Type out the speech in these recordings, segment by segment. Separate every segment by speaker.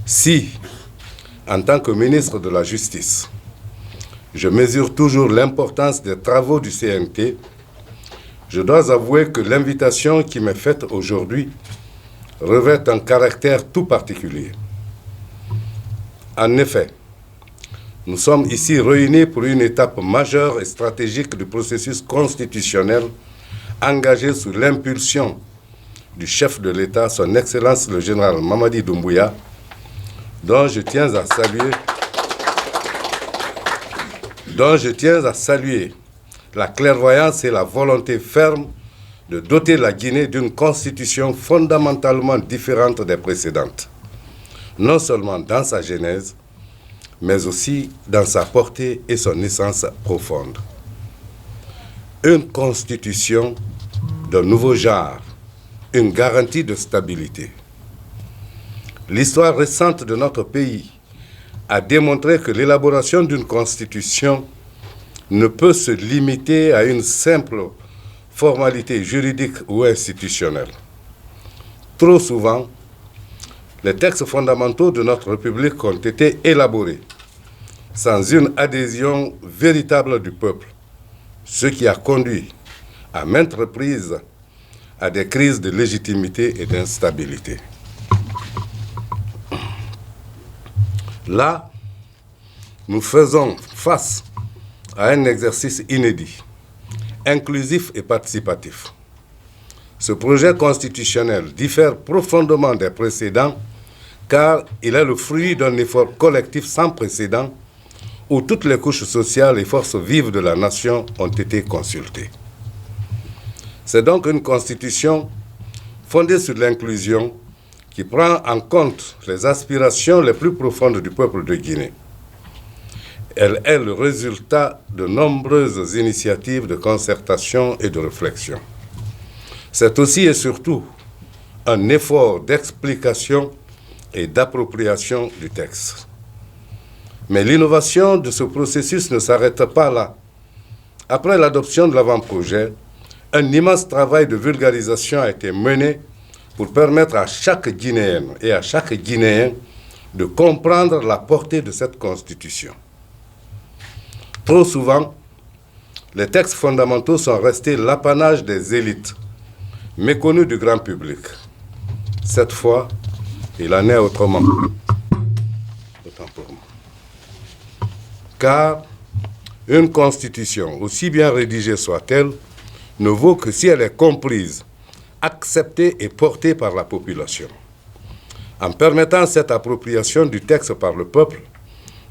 Speaker 1: Si, en tant que ministre de la Justice, je mesure toujours l'importance des travaux du CNT, je dois avouer que l'invitation qui m'est faite aujourd'hui revêt un caractère tout particulier. En effet, nous sommes ici réunis pour une étape majeure et stratégique du processus constitutionnel engagé sous l'impulsion du chef de l'État, son Excellence le général Mamadi Doumbouya, dont je tiens à saluer la clairvoyance et la volonté ferme de doter la Guinée d'une constitution fondamentalement différente des précédentes, non seulement dans sa genèse, mais aussi dans sa portée et son essence profonde. Une constitution d'un nouveau genre, une garantie de stabilité. L'histoire récente de notre pays a démontré que l'élaboration d'une constitution ne peut se limiter à une simple formalité juridique ou institutionnelle. Trop souvent, les textes fondamentaux de notre République ont été élaborés sans une adhésion véritable du peuple, ce qui a conduit à maintes reprises à des crises de légitimité et d'instabilité. Là, nous faisons face à un exercice inédit, inclusif et participatif. Ce projet constitutionnel diffère profondément des précédents car il est le fruit d'un effort collectif sans précédent où toutes les couches sociales et forces vives de la nation ont été consultées. C'est donc une constitution fondée sur l'inclusion qui prend en compte les aspirations les plus profondes du peuple de Guinée. Elle est le résultat de nombreuses initiatives de concertation et de réflexion. C'est aussi et surtout un effort d'explication et d'appropriation du texte. Mais l'innovation de ce processus ne s'arrête pas là. Après l'adoption de l'avant-projet, un immense travail de vulgarisation a été mené pour permettre à chaque Guinéenne et à chaque Guinéen de comprendre la portée de cette constitution. Trop souvent, les textes fondamentaux sont restés l'apanage des élites, méconnus du grand public. Cette fois, il en est autrement. Autant pour moi. Car une constitution, aussi bien rédigée soit-elle, ne vaut que si elle est comprise, acceptée et portée par la population. En permettant cette appropriation du texte par le peuple,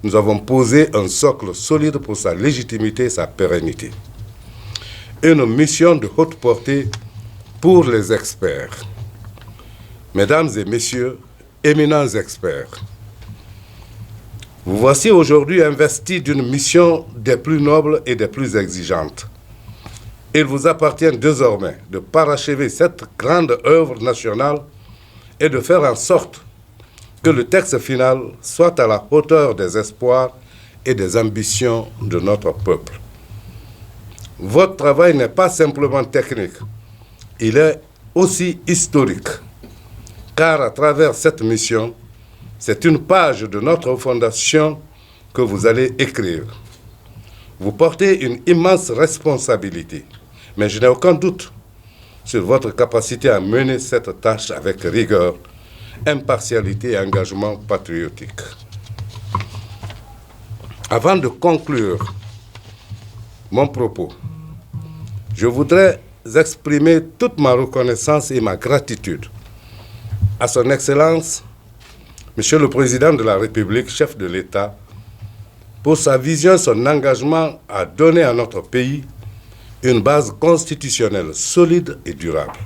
Speaker 1: nous avons posé un socle solide pour sa légitimité et sa pérennité. Une mission de haute portée pour les experts. Mesdames et messieurs, éminents experts, vous voici aujourd'hui investis d'une mission des plus nobles et des plus exigeantes. Il vous appartient désormais de parachever cette grande œuvre nationale et de faire en sorte que le texte final soit à la hauteur des espoirs et des ambitions de notre peuple. Votre travail n'est pas simplement technique, il est aussi historique, car à travers cette mission, c'est une page de notre fondation que vous allez écrire. Vous portez une immense responsabilité, mais je n'ai aucun doute sur votre capacité à mener cette tâche avec rigueur, impartialité et engagement patriotique. Avant de conclure mon propos, je voudrais exprimer toute ma reconnaissance et ma gratitude à son Excellence, Monsieur le Président de la République, chef de l'État, pour sa vision, son engagement à donner à notre pays une base constitutionnelle solide et durable.